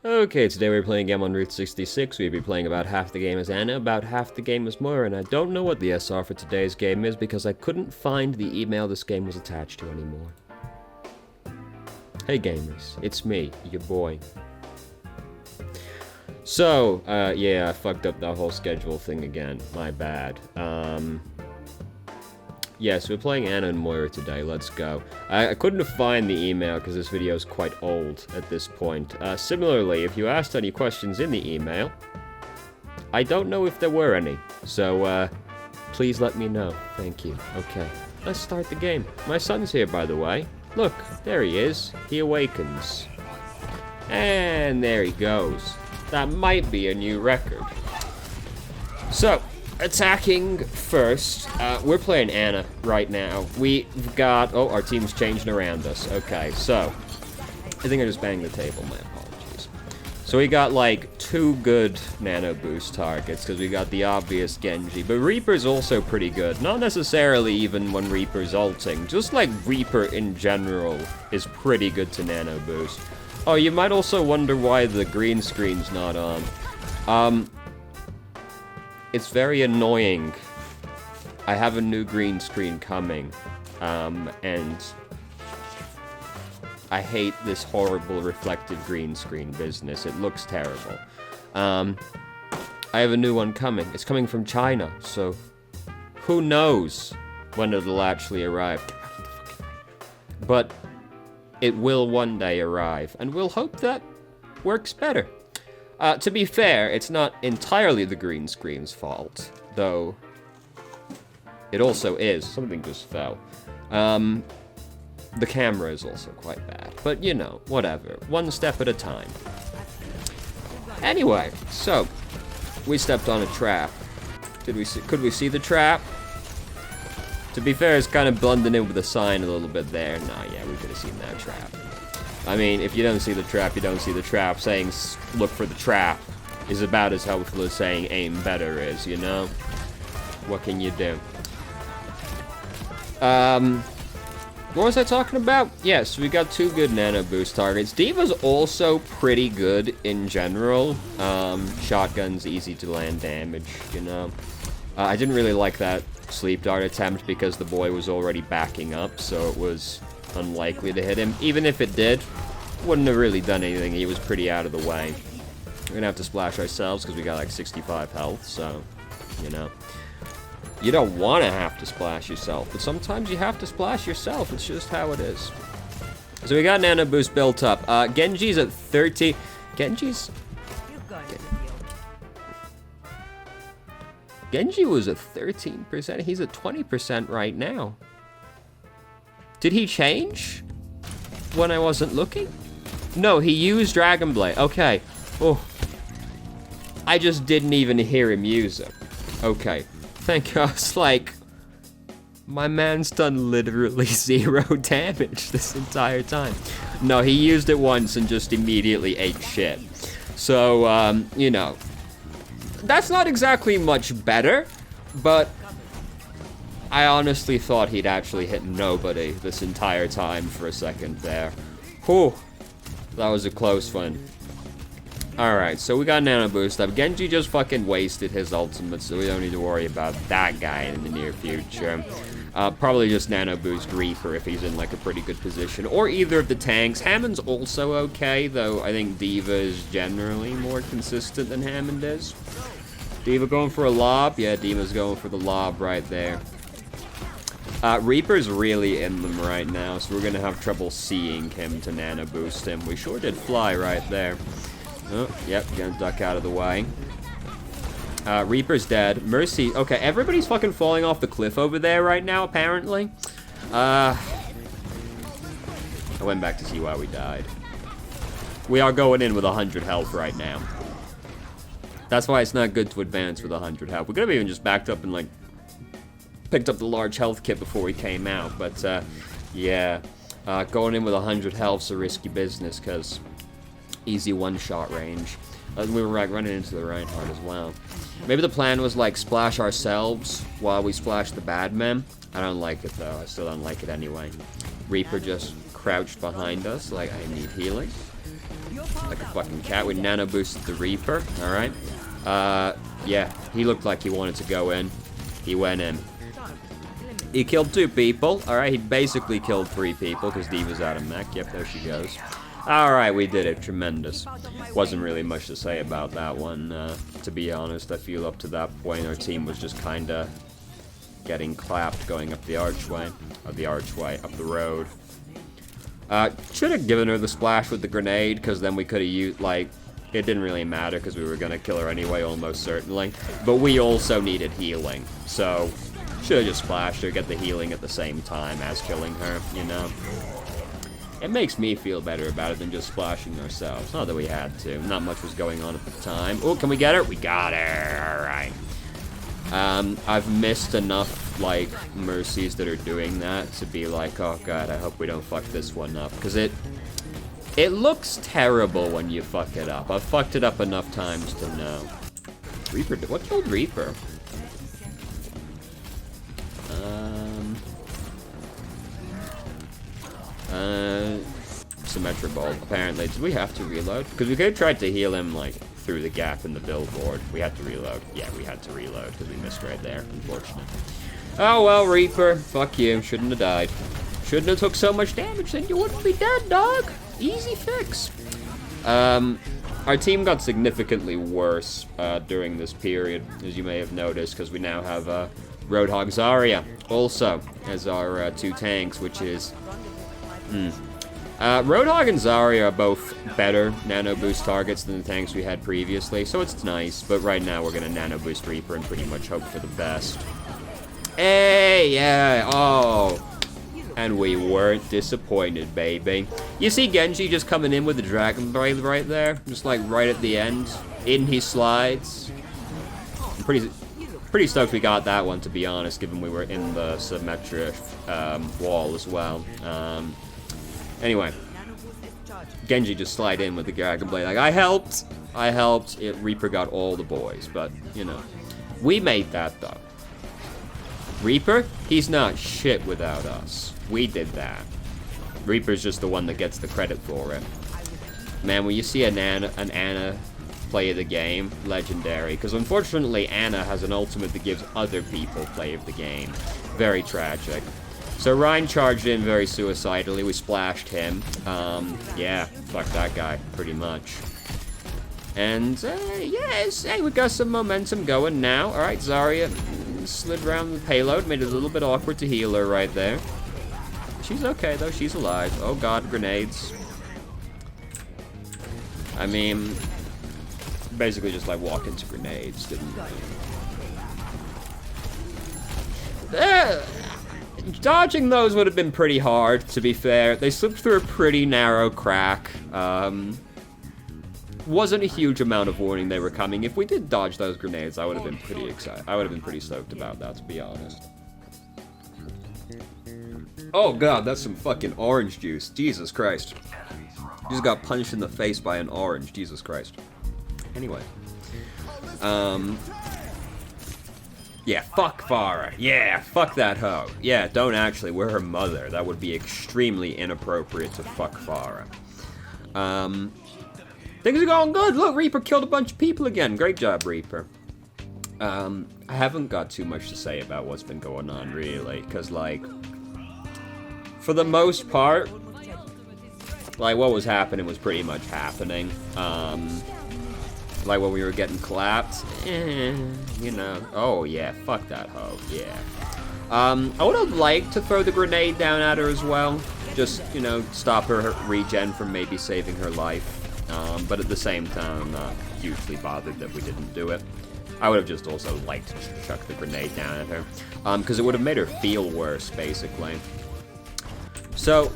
Okay, today we're playing a game on Route 66. We'll be playing about half the game as Ana, about half the game as Moira, and I don't know what the SR for today's game is because I couldn't find the email this game was attached to anymore. Hey gamers, it's me, your boy. So, yeah, I fucked up that whole schedule thing again. My bad. Yeah, so we're playing Ana and Moira today. Let's go. I couldn't find the email because this video is quite old at this point. Similarly, if you asked any questions in the email, I don't know if there were any. So, please let me know. Thank you. Okay, let's start the game. My son's here, by the way. Look, there he is. He awakens. And there he goes. That might be a new record. So, attacking first. We're playing Ana right now. We've got... Oh, our team's changing around us. Okay, so... I think I just banged the table. My apologies. So we got, like, 2 good nano boost targets, because we got the obvious Genji. But Reaper's also pretty good. Not necessarily even when Reaper's ulting. Just, like, Reaper in general is pretty good to nano boost. Oh, you might also wonder why the green screen's not on. It's very annoying. I have a new green screen coming, and I hate this horrible reflective green screen business. It looks terrible. I have a new one coming. It's coming from China, so who knows when it'll actually arrive. But it will one day arrive, and we'll hope that works better. To be fair, it's not entirely the green screen's fault, though it also is. Something just fell. The camera is also quite bad, but you know, whatever. One step at a time. Anyway, so we stepped on a trap. Could we see the trap? To be fair, it's kind of blending in with the sign a little bit there. Nah, yeah, we could have seen that trap. I mean, if you don't see the trap, you don't see the trap. Saying, look for the trap, is about as helpful as saying aim better is, you know? What can you do? What was I talking about? Yes, we got 2 good nano boost targets. D.Va's also pretty good in general. Shotgun's easy to land damage, you know? I didn't really like that sleep dart attempt because the boy was already backing up, so it was unlikely to hit him. Even if it did, wouldn't have really done anything. He was pretty out of the way. We're gonna have to splash ourselves because we got like 65 health, so, you know. You don't want to have to splash yourself, but sometimes you have to splash yourself. It's just how it is. So we got nano boost built up. Genji's at 30. Genji was at 13%. He's at 20% right now. Did he change when I wasn't looking? No, he used Dragon Blade. Okay. Oh. I just didn't even hear him use it. Okay. Thank you. I was like, my man's done literally 0 damage this entire time. No, he used it once and just immediately ate shit. So, you know, that's not exactly much better, but I honestly thought he'd actually hit nobody this entire time for a second there. Whew, that was a close one. Alright, so we got nano boost up. Genji just fucking wasted his ultimate, so we don't need to worry about that guy in the near future. Probably just nano boost Reaper if he's in like a pretty good position, or either of the tanks. Hammond's also okay, though I think D.Va is generally more consistent than Hammond is. D.Va going for a lob? Yeah, D.Va's going for the lob right there. Reaper's really in them right now, so we're gonna have trouble seeing him to nano boost him. We sure did fly right there. Oh, yep, gonna duck out of the way. Reaper's dead. Mercy. Okay, everybody's fucking falling off the cliff over there right now, apparently. I went back to see why we died. We are going in with 100 health right now. That's why it's not good to advance with 100 health. We could have even just backed up and, like, picked up the large health kit before we came out. But, yeah. Going in with 100 health's a risky business, because easy one-shot range. We were, like, running into the Reinhardt as well. Maybe the plan was, like, splash ourselves while we splash the bad men. I don't like it, though. I still don't like it anyway. Reaper just crouched behind us, like, I need healing. like a fucking cat. We nano boosted the Reaper. All right. Yeah, he looked like he wanted to go in. He went in. He killed 2 people. All right, he basically killed 3 people because D.Va's out of mech. Yep, there she goes. All right, we did it. Tremendous. Wasn't really much to say about that one, to be honest. I feel up to that point our team was just kind of getting clapped going up the archway. Up the road. Should have given her the splash with the grenade, because then we could have used, like, it didn't really matter because we were going to kill her anyway, almost certainly. But we also needed healing, so should have just splashed her, get the healing at the same time as killing her, you know? It makes me feel better about it than just splashing ourselves. Not that we had to. Not much was going on at the time. Oh, can we get her? We got her. All right. I've missed enough, like, mercies that are doing that to be like, oh god, I hope we don't fuck this one up. Because it looks terrible when you fuck it up. I've fucked it up enough times to know. Reaper, what killed Reaper? Symmetra Bolt, apparently. Did we have to reload? Because we could have tried to heal him, like, through the gap in the billboard. We had to reload. Yeah, we had to reload because we missed right there, unfortunately. Oh, well, Reaper. Fuck you. Shouldn't have died. Shouldn't have took so much damage, then you wouldn't be dead, dog. Easy fix. Our team got significantly worse during this period, as you may have noticed, because we now have Roadhog Zarya also as our 2 tanks, which is... Roadhog and Zarya are both better nano boost targets than the tanks we had previously, so it's nice, but right now we're gonna nano boost Reaper and pretty much hope for the best. Hey, yeah, oh. And we weren't disappointed, baby. You see Genji just coming in with the Dragon Blade right there, just like right at the end. In he slides. I'm pretty stoked we got that one, to be honest, given we were in the Symmetra wall as well. Anyway, Genji just slide in with the Dragon Blade. Like, I helped. Reaper got all the boys, but, you know. We made that, though. Reaper, he's not shit without us. We did that. Reaper's just the one that gets the credit for it. Man, when you see an Ana play of the game, legendary. Because unfortunately, Ana has an ultimate that gives other people play of the game. Very tragic. So Ryan charged in very suicidally. We splashed him. Yeah, fuck that guy, pretty much. And, yes, hey, we got some momentum going now. Alright, Zarya slid around the payload, made it a little bit awkward to heal her right there. She's okay, though. She's alive. Oh, God, grenades. I mean, basically just, like, walk into grenades, didn't we? Dodging those would have been pretty hard, to be fair. They slipped through a pretty narrow crack. Wasn't a huge amount of warning they were coming. If we did dodge those grenades, I would have been pretty excited. I would have been pretty stoked about that, to be honest. Oh god, that's some fucking orange juice. Jesus Christ. Just got punched in the face by an orange. Jesus Christ. Anyway. Yeah, fuck Farah. Yeah, fuck that hoe. Yeah, don't actually. We're her mother. That would be extremely inappropriate to fuck Farah. Things are going good. Look, Reaper killed a bunch of people again. Great job, Reaper. I haven't got too much to say about what's been going on, really. Because, like, for the most part, like, what was happening was pretty much happening. Like when we were getting clapped, you know. Oh yeah, fuck that hoe, yeah. I would have liked to throw the grenade down at her as well. Just, you know, stop her regen from maybe saving her life. But at the same time, I'm not hugely bothered that we didn't do it. I would have just also liked to chuck the grenade down at her. Because it would have made her feel worse, basically. So,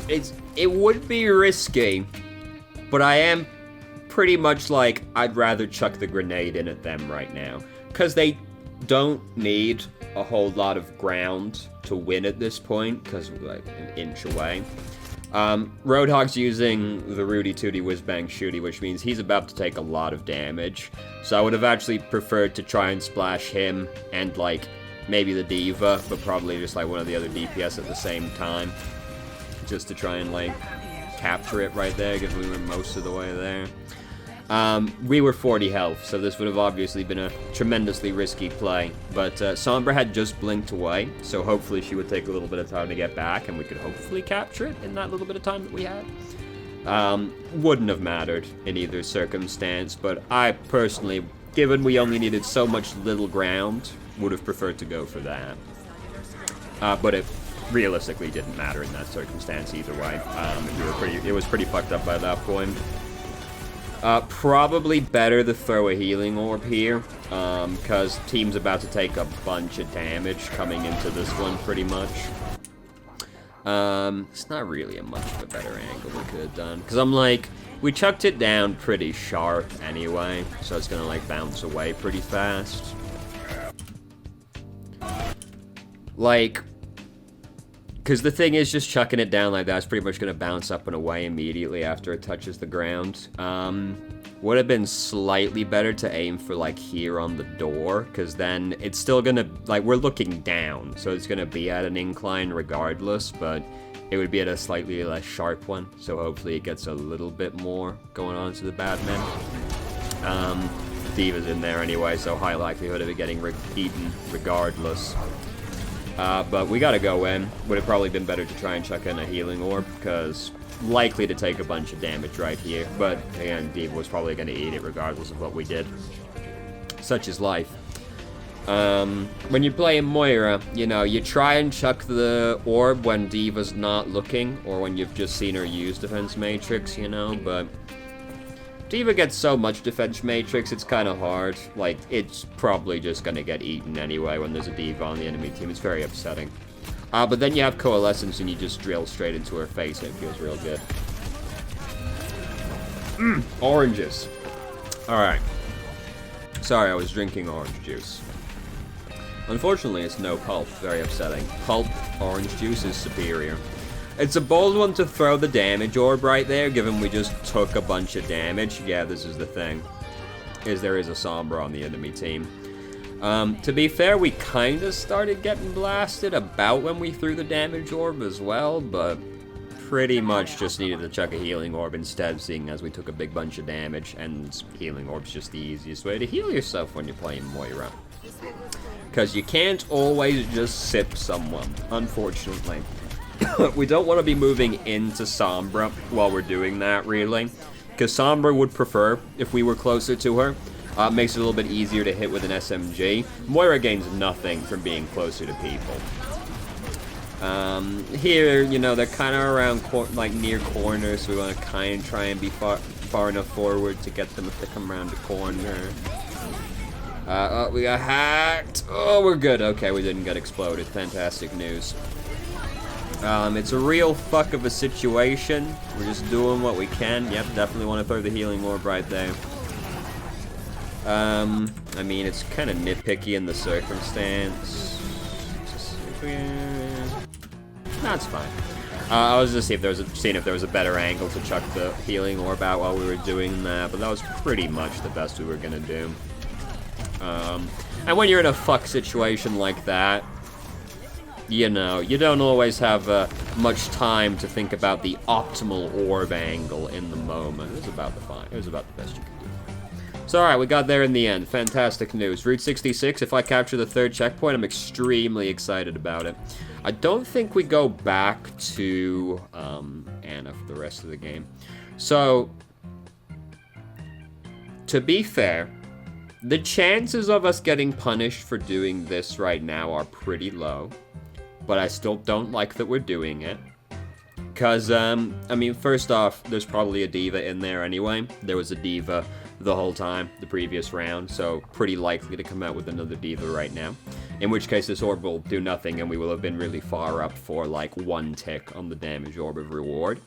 it would be risky, but I am pretty much like, I'd rather chuck the grenade in at them right now. Because they don't need a whole lot of ground to win at this point, because we're like an inch away. Roadhog's using the Rudy Tooty Whizbang Shooty, which means he's about to take a lot of damage. So I would have actually preferred to try and splash him and, like, maybe the D.Va, but probably just, like, one of the other DPS at the same time. Just to try and, like, capture it right there, given we were most of the way there. We were 40 health, so this would have obviously been a tremendously risky play. But Sombra had just blinked away, so hopefully she would take a little bit of time to get back, and we could hopefully capture it in that little bit of time that we had. Wouldn't have mattered in either circumstance, but I personally, given we only needed so much little ground, would have preferred to go for that. But it realistically didn't matter in that circumstance either way. It was pretty fucked up by that point. Probably better to throw a healing orb here, because team's about to take a bunch of damage coming into this one, pretty much. It's not really a much of a better angle we could have done, because I'm like, we chucked it down pretty sharp anyway, so it's gonna like bounce away pretty fast. Like, because the thing is, just chucking it down like that is pretty much going to bounce up and away immediately after it touches the ground. Would have been slightly better to aim for, like, here on the door, because then it's still going to, like, we're looking down, so it's going to be at an incline regardless, but it would be at a slightly less sharp one, so hopefully it gets a little bit more going on to the bad men. D.Va's in there anyway, so high likelihood of it getting eaten regardless. But we gotta go in. Would have probably been better to try and chuck in a healing orb, because likely to take a bunch of damage right here. But again, D.Va was probably gonna eat it regardless of what we did. Such is life. When you play Moira, you know, you try and chuck the orb when D.Va's not looking, or when you've just seen her use Defense Matrix, you know, but D.Va gets so much Defense Matrix, it's kind of hard. Like, it's probably just gonna get eaten anyway when there's a D.Va on the enemy team. It's very upsetting. But then you have Coalescence and you just drill straight into her face and it feels real good. Oranges. Alright. Sorry, I was drinking orange juice. Unfortunately, it's no pulp. Very upsetting. Pulp orange juice is superior. It's a bold one to throw the damage orb right there, given we just took a bunch of damage. Yeah, this is the thing, is there is a Sombra on the enemy team. To be fair, we kind of started getting blasted about when we threw the damage orb as well, but pretty much just needed to chuck a healing orb instead, seeing as we took a big bunch of damage, and healing orb's just the easiest way to heal yourself when you're playing Moira. Because you can't always just sip someone, unfortunately. We don't want to be moving into Sombra while we're doing that, really. Because Sombra would prefer if we were closer to her. Makes it a little bit easier to hit with an SMG. Moira gains nothing from being closer to people. Here, you know, they're kind of around, like, near corners, so we want to kind of try and be far enough forward to get them if they come around the corner. Oh, we got hacked. Oh, we're good. Okay, we didn't get exploded. Fantastic news. It's a real fuck of a situation. We're just doing what we can. Yep, definitely want to throw the healing orb right there. I mean, it's kind of nitpicky in the circumstance. That's fine. I was just seeing if there was a better angle to chuck the healing orb out while we were doing that, but that was pretty much the best we were gonna do. And when you're in a fuck situation like that, you know, you don't always have much time to think about the optimal orb angle in the moment. It was about the best you could do. So alright, we got there in the end. Fantastic news. Route 66, if I capture the third checkpoint, I'm extremely excited about it. I don't think we go back to Ana for the rest of the game. So, to be fair, the chances of us getting punished for doing this right now are pretty low. But I still don't like that we're doing it. Because, I mean, first off, there's probably a D.Va in there anyway. There was a D.Va the whole time, the previous round, so pretty likely to come out with another D.Va right now. In which case, this orb will do nothing, and we will have been really far up for, like, 1 tick on the damage orb of reward.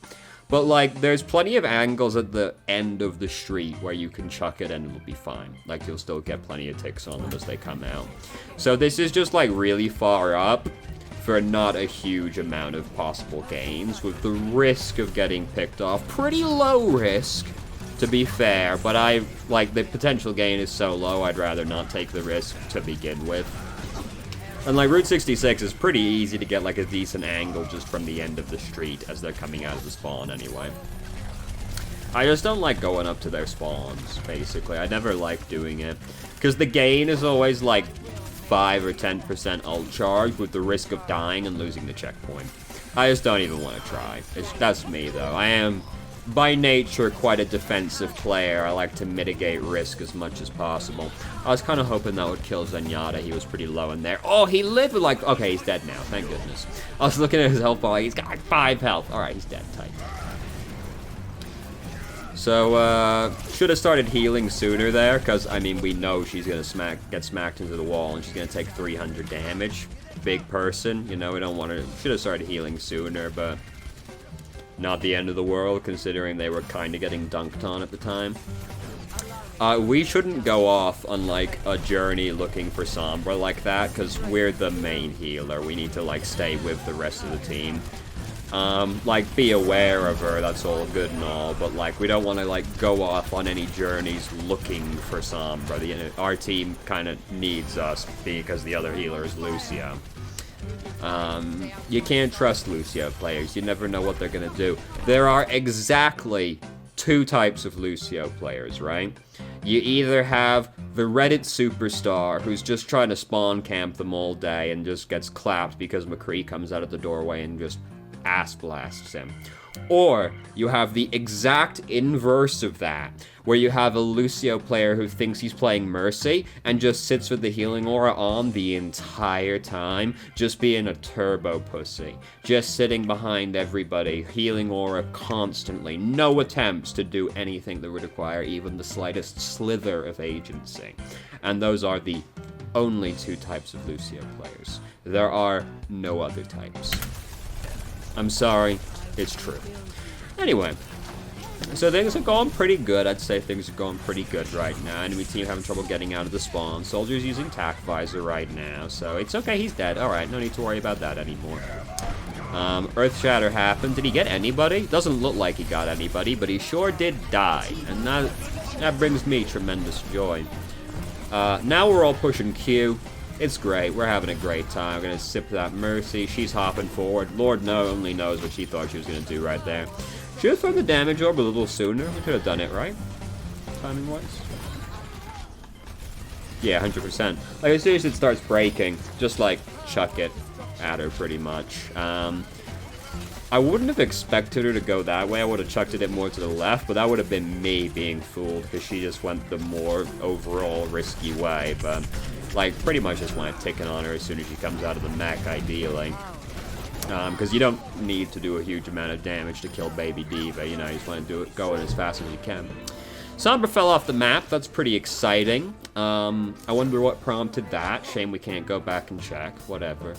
But, like, there's plenty of angles at the end of the street where you can chuck it and it'll be fine. Like, you'll still get plenty of ticks on them as they come out. So this is just, like, really far up for not a huge amount of possible gains, with the risk of getting picked off. Pretty low risk, to be fair, but the potential gain is so low, I'd rather not take the risk to begin with. And like Route 66 is pretty easy to get like a decent angle just from the end of the street as they're coming out of the spawn anyway. I just don't like going up to their spawns, basically. I never like doing it. Because the gain is always like 5 or 10% ult charge with the risk of dying and losing the checkpoint. I just don't even want to try. That's me though. I am, by nature, quite a defensive player. I like to mitigate risk as much as possible. I was kind of hoping that would kill Zenyatta. He was pretty low in there. Oh, he lived with like... Okay, he's dead now. Thank goodness. I was looking at his health bar. He's got like 5 health. Alright, he's dead. Tight. So, should have started healing sooner there, because, I mean, we know she's going to get smacked into the wall, and she's going to take 300 damage. Big person, you know, we don't want to... Should have started healing sooner, but... Not the end of the world, considering they were kind of getting dunked on at the time. We shouldn't go off on, like, a journey looking for Sombra like that, because we're the main healer. We need to, like, stay with the rest of the team. Like, be aware of her, that's all good and all, but, like, we don't want to, like, go off on any journeys looking for Sombra. Our team kind of needs us, because the other healer is Lucio. You can't trust Lucio players. You never know what they're gonna do. There are exactly 2 types of Lucio players, right? You either have the Reddit superstar who's just trying to spawn camp them all day and just gets clapped because McCree comes out of the doorway and just ass blasts him. Or you have the exact inverse of that, where you have a Lucio player who thinks he's playing Mercy and just sits with the healing aura on the entire time, just being a turbo pussy. Just sitting behind everybody, healing aura constantly, no attempts to do anything that would require even the slightest slither of agency. And those are the only 2 types of Lucio players. There are no other types. I'm sorry, it's true. Anyway, so things are going pretty good. I'd say things are going pretty good right now. Enemy team having trouble getting out of the spawn. Soldier's using tac visor right now, so it's okay, he's dead. Alright, no need to worry about that anymore. Earth Shatter happened. Did he get anybody? Doesn't look like he got anybody, but he sure did die. And that brings me tremendous joy. Now we're all pushing Q. It's great. We're having a great time. We're going to sip that Mercy. She's hopping forward. Lord only knows what she thought she was going to do right there. Should have thrown the damage orb a little sooner. We could have done it, right? Timing-wise. Yeah, 100%. Like, as soon as it starts breaking, just, like, chuck it at her, pretty much. I wouldn't have expected her to go that way. I would have chucked it more to the left, but that would have been me being fooled, because she just went the more overall risky way, but... Like, pretty much just want to ticket on her as soon as she comes out of the mech, ideally. Because you don't need to do a huge amount of damage to kill Baby Diva, you know, you just want to do it, go in as fast as you can. Sombra fell off the map, that's pretty exciting. I wonder what prompted that. Shame we can't go back and check, whatever.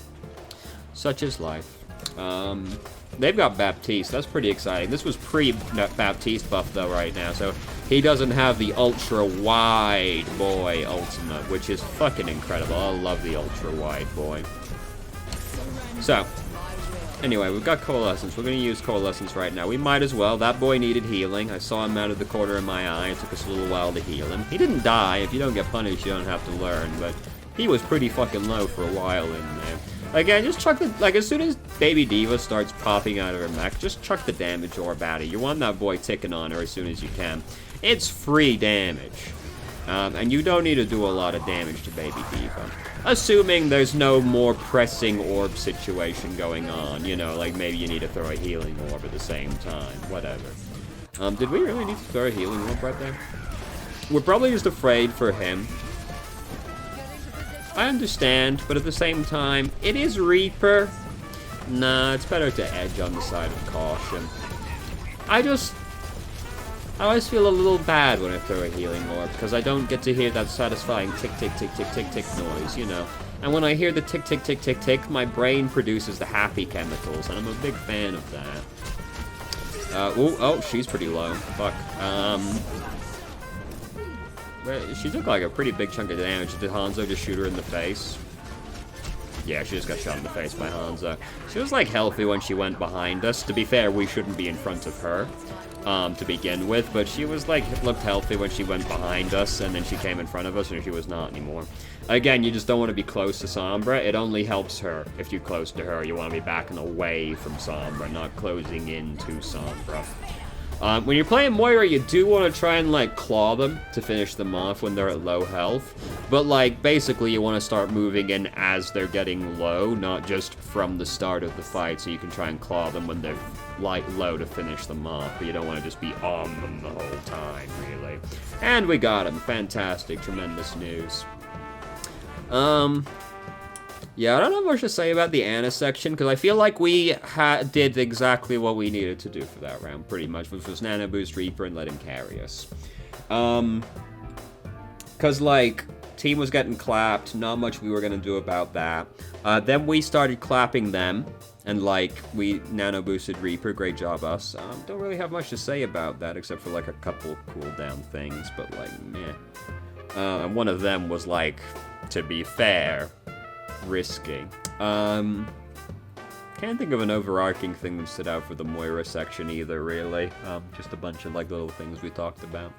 Such is life. They've got Baptiste, that's pretty exciting. This was pre-Baptiste buff, though, right now, so he doesn't have the ultra-wide boy ultimate, which is fucking incredible. I love the ultra-wide boy. So, anyway, we've got Coalescence. We're going to use Coalescence right now. We might as well. That boy needed healing. I saw him out of the corner of my eye. It took us a little while to heal him. He didn't die. If you don't get punished, you don't have to learn, but he was pretty fucking low for a while in there. Again, just chuck the... Like, as soon as Baby Diva starts popping out of her mech, just chuck the damage orb at her. You want that boy ticking on her as soon as you can. It's free damage. And you don't need to do a lot of damage to Baby Diva. Assuming there's no more pressing orb situation going on. You know, like maybe you need to throw a healing orb at the same time. Whatever. Did we really need to throw a healing orb right there? We're probably just afraid for him. I understand, but at the same time, it is Reaper. Nah, it's better to edge on the side of caution. I always feel a little bad when I throw a healing orb, because I don't get to hear that satisfying tick, tick, tick, tick, tick, tick noise, you know. And when I hear the tick, tick, tick, tick, tick, my brain produces the happy chemicals, and I'm a big fan of that. Oh, she's pretty low. Fuck. She took like a pretty big chunk of damage. Did Hanzo just shoot her in the face? Yeah, she just got shot in the face by Hanzo. She was, like, healthy when she went behind us. To be fair, we shouldn't be in front of her, to begin with. But she was, like, looked healthy when she went behind us, and then she came in front of us, and she was not anymore. Again, you just don't want to be close to Sombra. It only helps her if you're close to her. You want to be backing away from Sombra, not closing into Sombra. When you're playing Moira, you do want to try and, like, claw them to finish them off when they're at low health. But, like, basically you want to start moving in as they're getting low, not just from the start of the fight, so you can try and claw them when they're, like, low to finish them off. But you don't want to just be on them the whole time, really. And we got him. Fantastic. Tremendous news. Yeah, I don't have much to say about the Ana section, because I feel like we did exactly what we needed to do for that round, pretty much, which was Nano Boost Reaper and let him carry us. Because, like, team was getting clapped, not much we were going to do about that. Then we started clapping them, and, like, we Nano Boosted Reaper, great job us. Don't really have much to say about that, except for, like, a couple cooldown things, but, like, meh. And one of them was, like, to be fair, risky. Can't think of an overarching thing that stood out for the Moira section either, really. Just a bunch of, like, little things we talked about.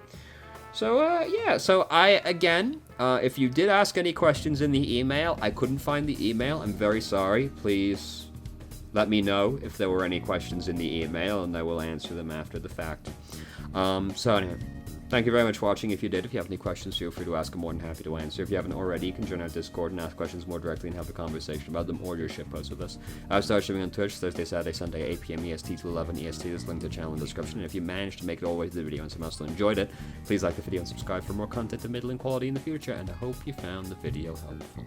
So, yeah, so again, if you did ask any questions in the email, I couldn't find the email. I'm very sorry. Please let me know if there were any questions in the email, and I will answer them after the fact. So, anyway. Thank you very much for watching. If you did, if you have any questions, feel free to ask. I'm more than happy to answer. If you haven't already, you can join our Discord and ask questions more directly and have a conversation about them, or just shitpost with us. I'll start streaming on Twitch Thursday, Saturday, Sunday, 8 p.m. EST to 11 EST. There's a link to the channel in the description. And if you managed to make it all the way to the video and somehow still enjoyed it, please like the video and subscribe for more content of middling quality in the future. And I hope you found the video helpful.